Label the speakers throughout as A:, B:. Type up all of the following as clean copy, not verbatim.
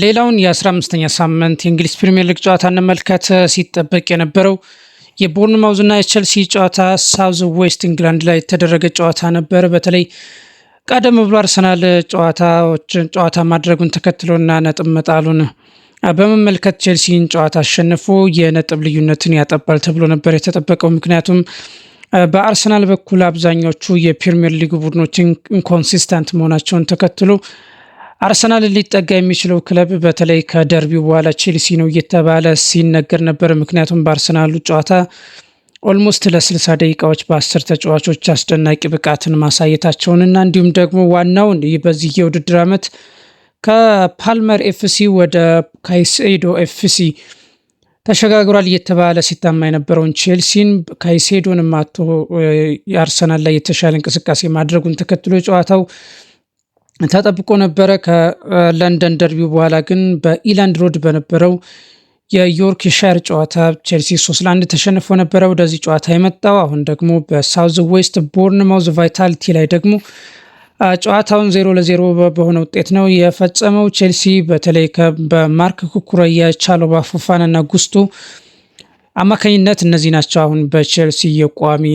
A: ሌላውን የ15ኛ ሳምንት የእንግሊዝ ፕሪሚየር ሊግ ጨዋታ እንመልከት። ሲጠበቅ የነበረው የቦርንማውዝና የቼልሲ ጨዋታ ሳውዝ ዌስት ኢንግላንድ ላይ የተደረገ ጨዋታ ነበር። በተለይ ቀደም ብሎ አርሰናል ጨዋታ ማድረጉን ተከትሎና ነጥብ መጣሉን በመመልከት ቼልሲን ጨዋታ አሸንፎ የነጥብ ልዩነትን ያጠባል ተብሎ ነበር የተጠበቀው። ምክንያቱም በአርሰናል በኩል አብዛኞቹ የፕሪሚየር ሊግ ቡድኖች ኢንኮንሲስተንት መሆናቸውን ተከትሎ አርሰናል ሊጠጋ የሚችለው ክለብ በተለይ ከደርቢው በኋላ ቼልሲ ነው እየተባለ ሲነገር ነበር። ምክንያቱም በአርሰናሉ ጨዋታ ኦልሞስት ለ60 ደቂቃዎች በ10 ተጫዋቾች አስደናቂ ብቃትን ማሳየታቸውንና እንዲሁም ደግሞ ዋናውን በዚህ የውድድር ዓመት ከፓልመር ኤፍሲ ወደ ካይሴዶ ኤፍሲ ተሸጋግሯል እየተባለ ሲታማ የነበረውን ቼልሲን ካይሴዶን ማቶ የአርሰናል ላይ የተሻለ እንቅስቃሴ ማድረጉን ተከትሎ ጨዋታው ተጠብቆ ነበረ። ከለንደን ደርቢው በኋላ ግን በኢላንድ ሮድ በነበረው የዮርክሻየር ጨዋታ ቼልሲ 3-1 ተሸንፎ ነበረ ወደዚህ ጨዋታ የመጣው። አሁን ደግሞ በሳውዝ ዌስት ቦርንማውዝ ቫይታሊቲ ላይ ደግሞ ጨዋታውን 0-0 በሆነ ውጤት ነው የፈጸመው። ቼልሲ በተለይ በማርክ ኩኩረያ፣ ቻሎባ፣ ፎፋናና ጉስቶ አማካኝነት እነዚህ ናቸው አሁን በቼልሲ የቋሚ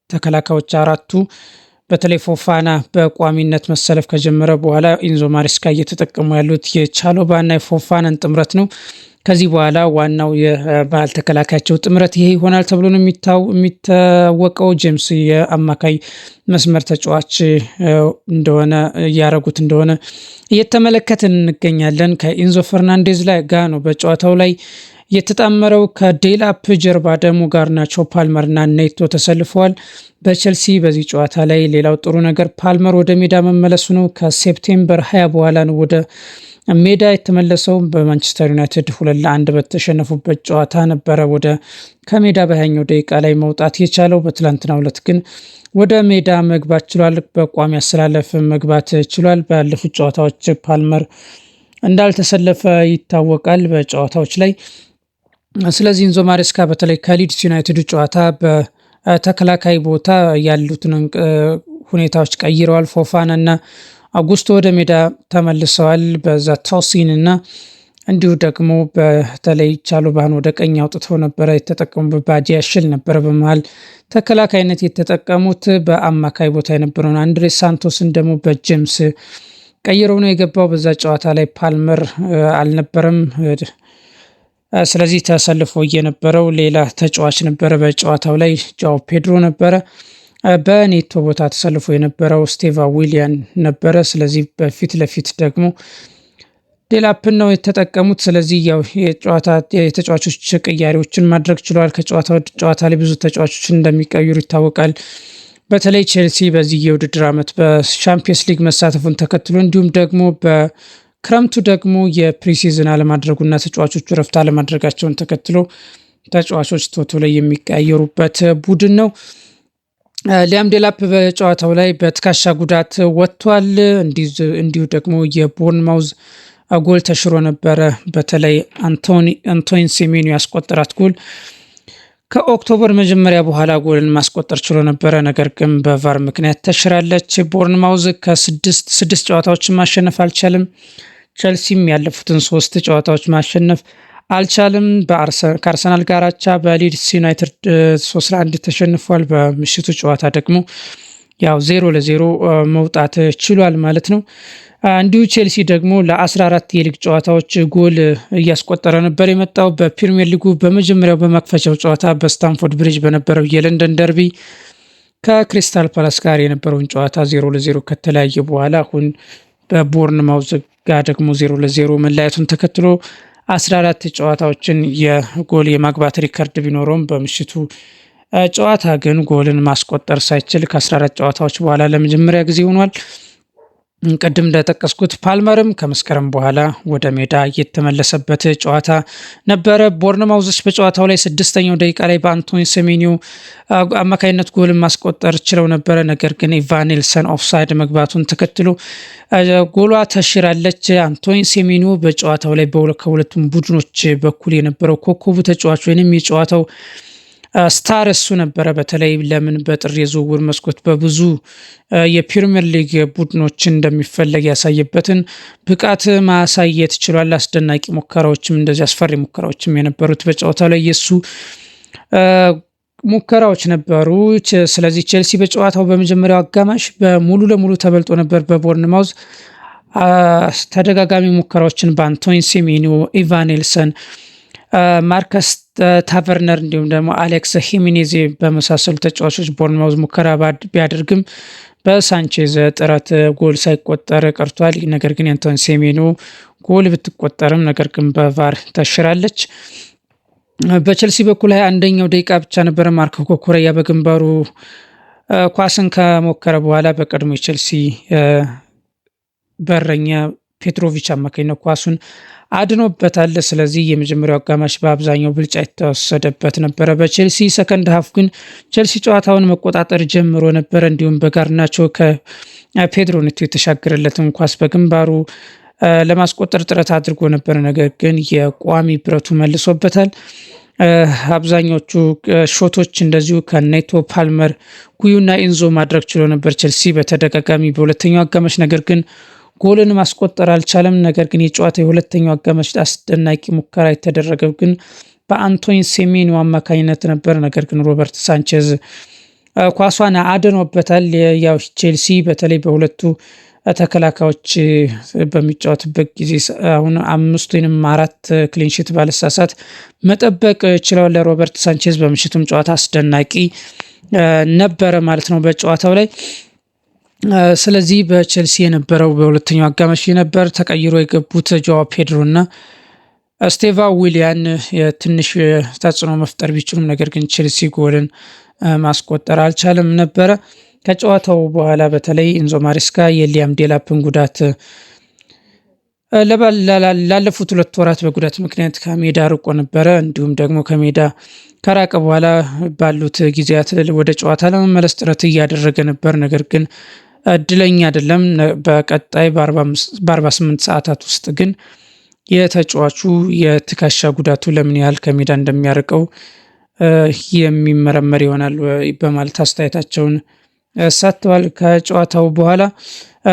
A: ተከላካዮች አራቱ። በተለይ ፎፋና በቋሚነት መሰለፍ ከጀመረ በኋላ ኢንዞ ማሬስካ እየተጠቀሙ ያሉት የቻሎባና የፎፋናን ጥምረት ነው። ከዚህ በኋላ ዋናው የባህል ተከላካያቸው ጥምረት ይሄ ይሆናል ተብሎ ነው የሚታወቀው። ጄምስ የአማካይ መስመር ተጫዋች እንደሆነ እያረጉት እንደሆነ እየተመለከትን እንገኛለን። ከኢንዞ ፈርናንዴዝ ላይ ጋ ነው በጨዋታው ላይ የተጣመረው። ከዴላፕ ጀርባ ደግሞ ጋርናቾ፣ ፓልመርና ኔቶ ተሰልፈዋል። በቼልሲ በዚህ ጨዋታ ላይ ሌላው ጥሩ ነገር ፓልመር ወደ ሜዳ መመለሱ ነው። ከሴፕቴምበር 20 በኋላ ነው ወደ ሜዳ የተመለሰው። በማንቸስተር ዩናይትድ 2-1 በተሸነፉበት ጨዋታ ነበረ ወደ ከሜዳ በ20ኛው ደቂቃ ላይ መውጣት የቻለው። በትላንትናው ዕለት ግን ወደ ሜዳ መግባት ችሏል። በቋሚ አሰላለፍ መግባት ችሏል። ባለፉት ጨዋታዎች ፓልመር እንዳልተሰለፈ ይታወቃል በጨዋታዎች ላይ። ስለዚህ ኢንዞ ማሬስካ በተለይ ከሊድስ ዩናይትድ ጨዋታ በተከላካይ ቦታ ያሉትን ሁኔታዎች ቀይረዋል። ፎፋና እና አጉስቶ ወደ ሜዳ ተመልሰዋል። በዛ ቶሲን እና እንዲሁ ደግሞ በተለይ ቻሎባህን ወደ ቀኝ አውጥተው ነበረ የተጠቀሙበት። ባዲያሽል ነበረ በመሃል ተከላካይነት የተጠቀሙት። በአማካይ ቦታ የነበረውን አንድሬ ሳንቶስን ደግሞ በጄምስ ቀይረው ነው የገባው። በዛ ጨዋታ ላይ ፓልመር አልነበረም። ስለዚህ ተሰልፎ የነበረው ሌላ ተጫዋች ነበረ። በጨዋታው ላይ ጃኦ ፔድሮ ነበረ። በኔቶ ቦታ ተሰልፎ የነበረው ስቴቫ ዊሊያን ነበረ። ስለዚህ በፊት ለፊት ደግሞ ዴላፕን ነው የተጠቀሙት። ስለዚህ ያው የተጫዋቾች ቅያሬዎችን ማድረግ ችለዋል። ከጨዋታ ወደ ጨዋታ ላይ ብዙ ተጫዋቾችን እንደሚቀይሩ ይታወቃል። በተለይ ቼልሲ በዚህ የውድድር ዓመት በሻምፒየንስ ሊግ መሳተፉን ተከትሎ እንዲሁም ደግሞ በክረምቱ ደግሞ የፕሪሲዝን አለማድረጉና ተጫዋቾቹ ረፍት አለማድረጋቸውን ተከትሎ ተጫዋቾች ቶቶ ላይ የሚቀያየሩበት ቡድን ነው። ሊያም ዴላፕ በጨዋታው ላይ በትከሻ ጉዳት ወጥቷል። እንዲሁ ደግሞ የቦርንማውዝ ጎል ተሽሮ ነበረ። በተለይ አንቶኒ ሴሜንዮ ያስቆጠራት ጎል ከኦክቶበር መጀመሪያ በኋላ ጎልን ማስቆጠር ችሎ ነበረ። ነገር ግን በቫር ምክንያት ተሽራለች። ቦርንማውዝ ከስድስት ጨዋታዎችን ማሸነፍ አልቻለም። ቼልሲም ያለፉትን 3 ጨዋታዎች ማሸነፍ አልቻለም። ከአርሰናል ጋር አቻ፣ በሊድስ ዩናይትድ 3-1 ተሸንፏል። በምሽቱ ጨዋታ ደግሞ ያው 0-0 መውጣት ችሏል ማለት ነው። እንዲሁ ቼልሲ ደግሞ ለ14 የሊግ ጨዋታዎች ጎል እያስቆጠረ ነበር የመጣው። በፕሪሚየር ሊጉ በመጀመሪያው በመክፈቻው ጨዋታ በስታንፎርድ ብሪጅ በነበረው የለንደን ደርቢ ከክሪስታል ፓላስ ጋር የነበረውን ጨዋታ 0-0 ከተለያየ በኋላ አሁን በቦርንማውዝ ጋር ደግሞ 0-0 መለያየቱን ተከትሎ 14 ጨዋታዎችን የጎል የማግባት ሪከርድ ቢኖረውም በምሽቱ ጨዋታ ግን ጎልን ማስቆጠር ሳይችል ከ14 ጨዋታዎች በኋላ ለመጀመሪያ ጊዜ ሆኗል። ቅድም እንደጠቀስኩት ፓልመርም ከመስከረም በኋላ ወደ ሜዳ የተመለሰበት ጨዋታ ነበረ። ቦርንማውዞች በጨዋታው ላይ 6ኛው ደቂቃ ላይ በአንቶኒ ሴሜንዮ አማካይነት ጎልን ማስቆጠር ችለው ነበረ። ነገር ግን ኢቫኔልሰን ኦፍሳይድ መግባቱን ተከትሎ ጎሏ ተሽራለች። አንቶኒ ሴሜንዮ በጨዋታው ላይ ከሁለቱም ቡድኖች በኩል የነበረው ኮከቡ ተጫዋች ወይንም የጨዋታው ስታር እሱ ነበረ። በተለይ ለምን በጥር የዝውውር መስኮት በብዙ የፕሪሚየር ሊግ ቡድኖች እንደሚፈለግ ያሳየበትን ብቃት ማሳየት ችሏል። አስደናቂ ሙከራዎችም እንደዚህ አስፈሪ ሙከራዎችም የነበሩት በጨዋታው ላይ የሱ ሙከራዎች ነበሩ። ስለዚህ ቼልሲ በጨዋታው በመጀመሪያው አጋማሽ በሙሉ ለሙሉ ተበልጦ ነበር በቦርንማውዝ። ተደጋጋሚ ሙከራዎችን በአንቶኒ ሴሜንዮ፣ ኢቫን ኤልሰን፣ ማርከስ ታቨርነር እንዲሁም ደግሞ አሌክስ ሂሚኔዝ በመሳሰሉ ተጫዋቾች ቦርንማውዝ ሙከራ ቢያደርግም በሳንቼዝ ጥረት ጎል ሳይቆጠር ቀርቷል። ነገር ግን የአንቶኒ ሴሜንዮ ጎል ብትቆጠርም ነገር ግን በቫር ተሽራለች። በቸልሲ በኩል 21ኛው ደቂቃ ብቻ ነበረ ማርኮ ኮኮሬያ በግንባሩ ኳስን ከሞከረ በኋላ በቀድሞ የቸልሲ በረኛ ፔትሮቪች አማካኝነት ኳሱን አድኖበታል። ስለዚህ የመጀመሪያው አጋማሽ በአብዛኛው ብልጫ የተወሰደበት ነበረ በቸልሲ። ሰከንድ ሀፍ ግን ቸልሲ ጨዋታውን መቆጣጠር ጀምሮ ነበረ። እንዲሁም በጋርናቾ ከፔድሮ ኔቶ የተሻገረለትን ኳስ በግንባሩ ለማስቆጠር ጥረት አድርጎ ነበር። ነገር ግን የቋሚ ብረቱ መልሶበታል። አብዛኞቹ ሾቶች እንደዚሁ ከኔቶ፣ ፓልመር፣ ጉዩና ኢንዞ ማድረግ ችሎ ነበር ቸልሲ በተደጋጋሚ በሁለተኛው አጋማሽ። ነገር ግን ጎልን ማስቆጠር አልቻለም። ነገር ግን የጨዋታ የሁለተኛው አጋማሽ አስደናቂ ሙከራ የተደረገው ግን በአንቶኒ ሴሜንዮ አማካኝነት ነበር። ነገር ግን ሮበርት ሳንቼዝ ኳሷን አድኖበታል። ያው ቼልሲ በተለይ በሁለቱ ተከላካዮች በሚጫወትበት ጊዜ አሁን 5 ወይም 4 ክሊንሺት ባለሳሳት መጠበቅ ችለዋል። ለሮበርት ሳንቼዝ በምሽቱም ጨዋታ አስደናቂ ነበረ ማለት ነው በጨዋታው ላይ። ስለዚህ በቸልሲ የነበረው በሁለተኛው አጋማሽ ነበር። ተቀይሮ የገቡት ጆዋ ፔድሮ እና ስቴቫ ዊሊያን ትንሽ ተጽዕኖ መፍጠር ቢችሉም ነገር ግን ቸልሲ ጎልን ማስቆጠር አልቻለም ነበረ። ከጨዋታው በኋላ በተለይ ኢንዞ ማሬስካ የሊያም ዴላፕን ጉዳት ላለፉት 2 ወራት በጉዳት ምክንያት ከሜዳ ርቆ ነበረ። እንዲሁም ደግሞ ከሜዳ ከራቀ በኋላ ባሉት ጊዜያት ወደ ጨዋታ ለመመለስ ጥረት እያደረገ ነበር። ነገር ግን እድለኛ አይደለም። በቀጣይ በ48 ሰዓታት ውስጥ ግን የተጫዋቹ የትከሻ ጉዳቱ ለምን ያህል ከሜዳ እንደሚያርቀው የሚመረመር ይሆናል በማለት አስተያየታቸውን ሰጥተዋል። ከጨዋታው በኋላ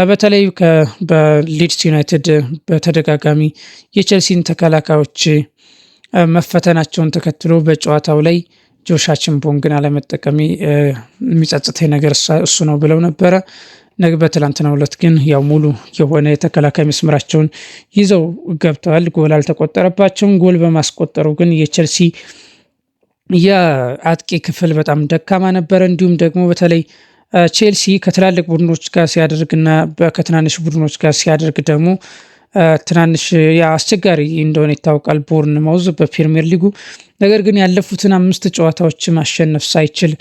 A: በተለይ በሊድስ ዩናይትድ በተደጋጋሚ የቸልሲን ተከላካዮች መፈተናቸውን ተከትሎ በጨዋታው ላይ ጆሽ አችምቦንግን አለመጠቀሚ የሚጸጽተኝ ነገር እሱ ነው ብለው ነበረ። በትላንትናው ዕለት ግን ያው ሙሉ የሆነ የተከላካይ መስመራቸውን ይዘው ገብተዋል። ጎል አልተቆጠረባቸውም። ጎል በማስቆጠሩ ግን የቸልሲ የአጥቂ ክፍል በጣም ደካማ ነበረ። እንዲሁም ደግሞ በተለይ ቼልሲ ከትላልቅ ቡድኖች ጋር ሲያደርግና ከትናንሽ ቡድኖች ጋር ሲያደርግ ደግሞ ትናንሽ አስቸጋሪ እንደሆነ ይታወቃል ቦርንማውዝ በፕሪሚየር ሊጉ። ነገር ግን ያለፉትን 5 ጨዋታዎች ማሸነፍ ሳይችል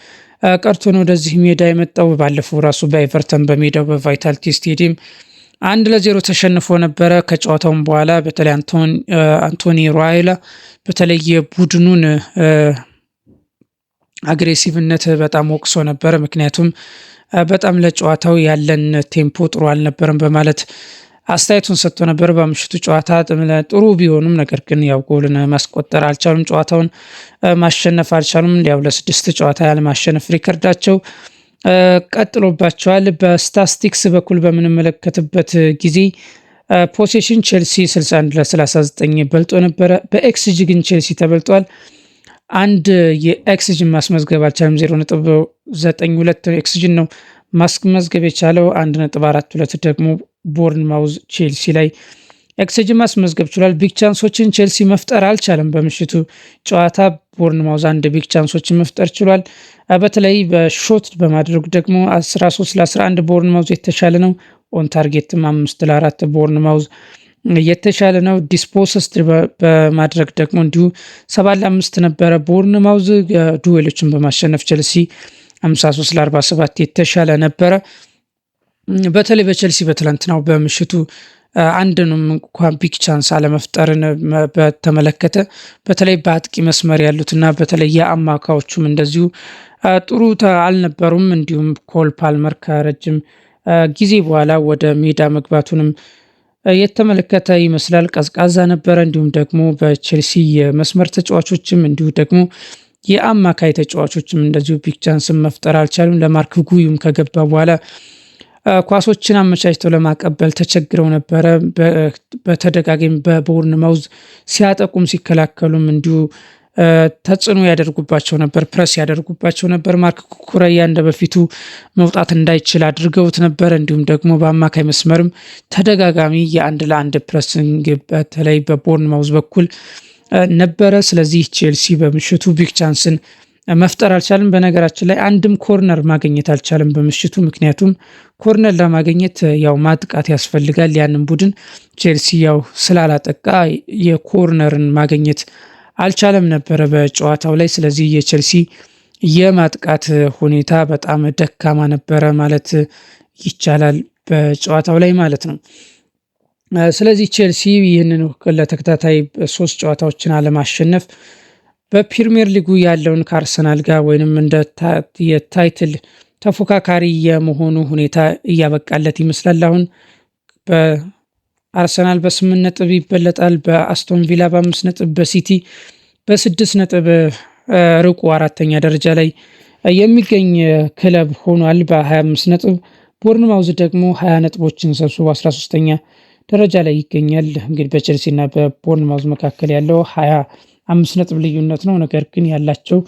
A: ቀርቶ ነው ወደዚህ ሜዳ የመጣው። ባለፈው ራሱ በኤቨርተን በሜዳው በቫይታሊቲ ስቴዲየም 1-0 ተሸንፎ ነበረ። ከጨዋታውም በኋላ በተለይ አንቶኒ ራይላ በተለይ የቡድኑን አግሬሲቭነት በጣም ወቅሶ ነበረ። ምክንያቱም በጣም ለጨዋታው ያለን ቴምፖ ጥሩ አልነበረም በማለት አስተያየቱን ሰጥቶ ነበር። በምሽቱ ጨዋታ ጥሩ ቢሆኑም ነገር ግን ያው ጎልን ማስቆጠር አልቻሉም። ጨዋታውን ማሸነፍ አልቻሉም። ያው ለ6 ጨዋታ ያለ ማሸነፍ ሪከርዳቸው ቀጥሎባቸዋል። በስታቲስቲክስ በኩል በምንመለከትበት ጊዜ ፖሴሽን ቼልሲ 61-39 በልጦ ነበረ። በኤክስጂ ግን ቼልሲ ተበልጧል። አንድ የኤክስጂን ማስመዝገብ አልቻለም። 0.92 ኤክስጂን ነው ማስመዝገብ የቻለው። 1.42 ደግሞ ቦርንማውዝ ቼልሲ ላይ ኤክስጂ ማስመዝገብ ችሏል። ቢግ ቻንሶችን ቼልሲ መፍጠር አልቻለም። በምሽቱ ጨዋታ ቦርንማውዝ 1 ቢግ ቻንሶችን መፍጠር ችሏል። በተለይ በሾት በማድረጉ ደግሞ 13-11 ቦርንማውዝ የተሻለ ነው። ኦን ታርጌትም 5-4 ቦርንማውዝ የተሻለ ነው። ዲስፖስስ በማድረግ ደግሞ እንዲሁ 7-5 ነበረ ቦርንማውዝ። ዱዌሎችን በማሸነፍ ቼልሲ 53-47 የተሻለ ነበረ። በተለይ በቼልሲ በትላንትናው በምሽቱ አንድንም እንኳን ቢግ ቻንስ አለመፍጠርን በተመለከተ በተለይ በአጥቂ መስመር ያሉትና በተለይ የአማካዮቹም እንደዚሁ ጥሩ አልነበሩም። እንዲሁም ኮል ፓልመር ከረጅም ጊዜ በኋላ ወደ ሜዳ መግባቱንም የተመለከተ ይመስላል። ቀዝቃዛ ነበረ። እንዲሁም ደግሞ በቼልሲ የመስመር ተጫዋቾችም እንዲሁ ደግሞ የአማካይ ተጫዋቾችም እንደዚሁ ቢግ ቻንስን መፍጠር አልቻሉም። ለማርክ ጉዩም ከገባ በኋላ ኳሶችን አመቻችተው ለማቀበል ተቸግረው ነበረ። በተደጋጋሚ በቦርንማውዝ ሲያጠቁም ሲከላከሉም እንዲሁ ተጽዕኖ ያደርጉባቸው ነበር፣ ፕረስ ያደርጉባቸው ነበር። ማርክ ኩኩረያ እንደ በፊቱ መውጣት እንዳይችል አድርገውት ነበር። እንዲሁም ደግሞ በአማካይ መስመርም ተደጋጋሚ የአንድ ለአንድ ፕረሲንግ በተለይ በቦርንማውዝ በኩል ነበረ። ስለዚህ ቼልሲ በምሽቱ ቢግ ቻንስን መፍጠር አልቻለም። በነገራችን ላይ አንድም ኮርነር ማግኘት አልቻለም በምሽቱ። ምክንያቱም ኮርነር ለማግኘት ያው ማጥቃት ያስፈልጋል። ያንን ቡድን ቼልሲ ያው ስላላጠቃ የኮርነርን ማግኘት አልቻለም ነበረ በጨዋታው ላይ። ስለዚህ የቼልሲ የማጥቃት ሁኔታ በጣም ደካማ ነበረ ማለት ይቻላል በጨዋታው ላይ ማለት ነው። ስለዚህ ቼልሲ ይህንን ለተከታታይ 3 ጨዋታዎችን አለማሸነፍ በፕሪሚየር ሊጉ ያለውን ከአርሰናል ጋር ወይንም እንደ የታይትል ተፎካካሪ የመሆኑ ሁኔታ እያበቃለት ይመስላል። አሁን በአርሰናል በ8 ነጥብ ይበለጣል። በአስቶን ቪላ በ5 ነጥብ፣ በሲቲ በ6 ነጥብ ርቆ 4ኛ ደረጃ ላይ የሚገኝ ክለብ ሆኗል በ25 ነጥብ። ቦርንማውዝ ደግሞ 20 ነጥቦችን ሰብስቦ 13ኛ ደረጃ ላይ ይገኛል። እንግዲህ በቼልሲ እና በቦርንማውዝ መካከል ያለው 25 ነጥብ ልዩነት ነው። ነገር ግን ያላቸው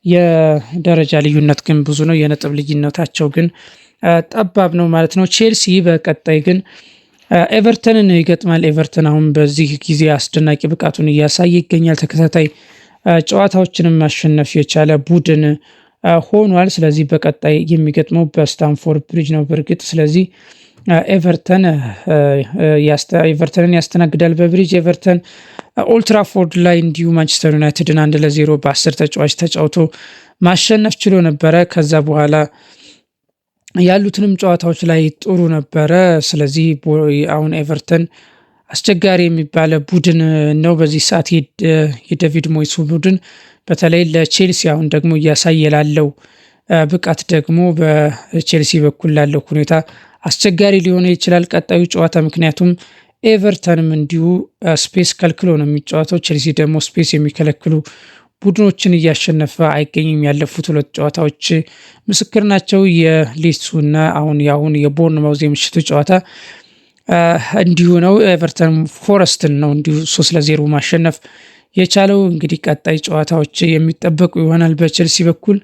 A: የደረጃ ልዩነት ግን ብዙ ነው። የነጥብ ልዩነታቸው ግን ጠባብ ነው ማለት ነው። ቼልሲ በቀጣይ ግን ኤቨርተንን ይገጥማል። ኤቨርተን አሁን በዚህ ጊዜ አስደናቂ ብቃቱን እያሳየ ይገኛል። ተከታታይ ጨዋታዎችንም ማሸነፍ የቻለ ቡድን ሆኗል። ስለዚህ በቀጣይ የሚገጥመው በስታንፎርድ ብሪጅ ነው በእርግጥ። ስለዚህ ኤቨርተንን ያስተናግዳል በብሪጅ። ኤቨርተን ኦልትራፎርድ ላይ እንዲሁ ማንቸስተር ዩናይትድን 1-0 በ10 ተጫዋች ተጫውቶ ማሸነፍ ችሎ ነበረ። ከዛ በኋላ ያሉትንም ጨዋታዎች ላይ ጥሩ ነበረ። ስለዚህ አሁን ኤቨርተን አስቸጋሪ የሚባለ ቡድን ነው በዚህ ሰዓት የዴቪድ ሞይስ ቡድን በተለይ ለቼልሲ አሁን ደግሞ እያሳየ ላለው ብቃት ደግሞ በቼልሲ በኩል ላለው ሁኔታ አስቸጋሪ ሊሆን ይችላል ቀጣዩ ጨዋታ። ምክንያቱም ኤቨርተንም እንዲሁ ስፔስ ከልክሎ ነው የሚጫወተው። ቼልሲ ደግሞ ስፔስ የሚከለክሉ ቡድኖችን እያሸነፈ አይገኝም። ያለፉት 2 ጨዋታዎች ምስክር ናቸው። የሊድሱና አሁን የቦርንማውዝ የምሽቱ ጨዋታ እንዲሁ ነው። ኤቨርተን ፎረስትን ነው እንዲሁ 3-0 ማሸነፍ የቻለው። እንግዲህ ቀጣይ ጨዋታዎች የሚጠበቁ ይሆናል በቼልሲ በኩል።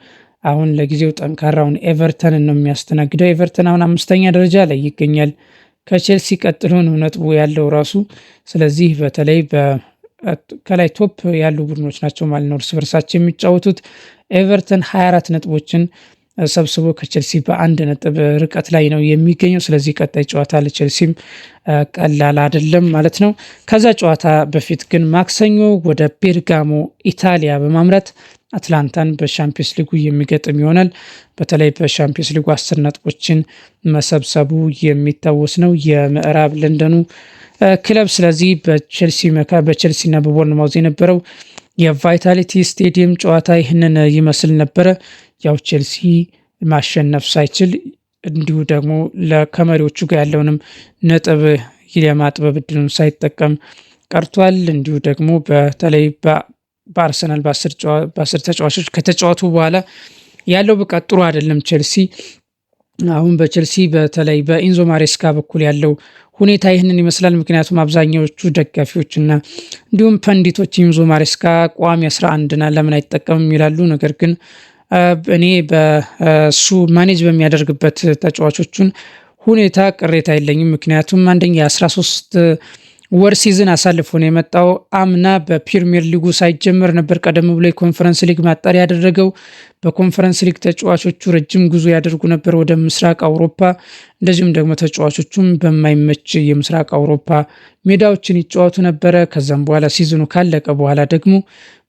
A: አሁን ለጊዜው ጠንካራውን ኤቨርተንን ነው የሚያስተናግደው። ኤቨርተን አሁን 5ኛ ደረጃ ላይ ይገኛል። ከቼልሲ ቀጥሎ ነው ነጥቡ ያለው ራሱ። ስለዚህ በተለይ ከላይ ቶፕ ያሉ ቡድኖች ናቸው ማለት ነው እርስ በርሳቸው የሚጫወቱት። ኤቨርተን 24 ነጥቦችን ሰብስቦ ከቼልሲ በ1 ነጥብ ርቀት ላይ ነው የሚገኘው። ስለዚህ ቀጣይ ጨዋታ ለቼልሲም ቀላል አይደለም ማለት ነው። ከዛ ጨዋታ በፊት ግን ማክሰኞ ወደ ቤርጋሞ ኢታሊያ በማምራት አትላንታን በሻምፒዮንስ ሊጉ የሚገጥም ይሆናል። በተለይ በሻምፒዮንስ ሊጉ 10 ነጥቦችን መሰብሰቡ የሚታወስ ነው የምዕራብ ለንደኑ ክለብ። ስለዚህ በቼልሲና በቦርንማውዝ የነበረው የቫይታሊቲ ስቴዲየም ጨዋታ ይህንን ይመስል ነበረ። ያው ቼልሲ ማሸነፍ ሳይችል እንዲሁ ደግሞ ከመሪዎቹ ጋር ያለውንም ነጥብ የማጥበብ ዕድሉን ሳይጠቀም ቀርቷል። እንዲሁ ደግሞ በተለይ በአርሰናል በ10 ተጫዋቾች ከተጫወቱ በኋላ ያለው ብቃት ጥሩ አይደለም ቼልሲ። አሁን በቼልሲ በተለይ በኢንዞ ማሬስካ በኩል ያለው ሁኔታ ይህንን ይመስላል። ምክንያቱም አብዛኛዎቹ ደጋፊዎችና እንዲሁም ፐንዲቶች ኢንዞ ማሬስካ ቋሚ 11ና ለምን አይጠቀምም ይላሉ። ነገር ግን እኔ በሱ ማኔጅ በሚያደርግበት ተጫዋቾቹን ሁኔታ ቅሬታ የለኝም። ምክንያቱም አንደኛ 13 ወር ሲዝን አሳልፎ ነው የመጣው። አምና በፕሪሚየር ሊጉ ሳይጀመር ነበር ቀደም ብሎ የኮንፈረንስ ሊግ ማጣሪያ ያደረገው። በኮንፈረንስ ሊግ ተጫዋቾቹ ረጅም ጉዞ ያደርጉ ነበር ወደ ምስራቅ አውሮፓ። እንደዚሁም ደግሞ ተጫዋቾቹም በማይመች የምስራቅ አውሮፓ ሜዳዎችን ይጫወቱ ነበረ። ከዛም በኋላ ሲዝኑ ካለቀ በኋላ ደግሞ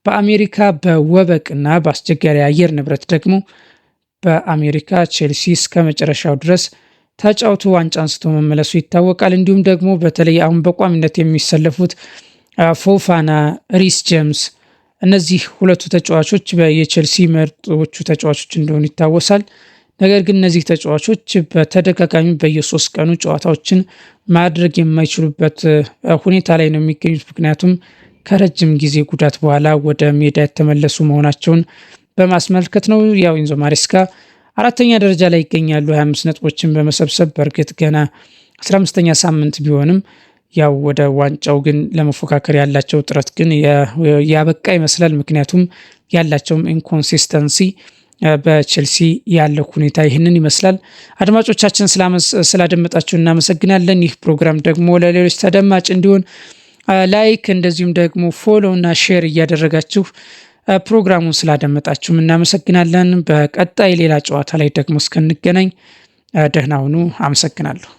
A: በአሜሪካ በወበቅና በአስቸጋሪ አየር ንብረት ደግሞ በአሜሪካ ቼልሲ እስከ መጨረሻው ድረስ ተጫውቶ ዋንጫ አንስቶ መመለሱ ይታወቃል። እንዲሁም ደግሞ በተለይ አሁን በቋሚነት የሚሰለፉት ፎፋና፣ ሪስ ጄምስ እነዚህ ሁለቱ ተጫዋቾች የቼልሲ ምርጦቹ ተጫዋቾች እንደሆኑ ይታወሳል። ነገር ግን እነዚህ ተጫዋቾች በተደጋጋሚ በየ3 ቀኑ ጨዋታዎችን ማድረግ የማይችሉበት ሁኔታ ላይ ነው የሚገኙት። ምክንያቱም ከረጅም ጊዜ ጉዳት በኋላ ወደ ሜዳ የተመለሱ መሆናቸውን በማስመልከት ነው። ያው ኢንዞ ማሬስካ 4ኛ ደረጃ ላይ ይገኛሉ 25 ነጥቦችን በመሰብሰብ በእርግጥ ገና 15ኛ ሳምንት ቢሆንም ያው ወደ ዋንጫው ግን ለመፎካከር ያላቸው ጥረት ግን ያበቃ ይመስላል። ምክንያቱም ያላቸውም ኢንኮንሲስተንሲ በቼልሲ ያለው ሁኔታ ይህንን ይመስላል። አድማጮቻችን ስላደመጣችሁ እናመሰግናለን። ይህ ፕሮግራም ደግሞ ለሌሎች ተደማጭ እንዲሆን ላይክ እንደዚሁም ደግሞ ፎሎ እና ሼር እያደረጋችሁ ፕሮግራሙን ስላደመጣችሁም እናመሰግናለን። በቀጣይ ሌላ ጨዋታ ላይ ደግሞ እስከንገናኝ ደህና ሁኑ። አመሰግናለሁ።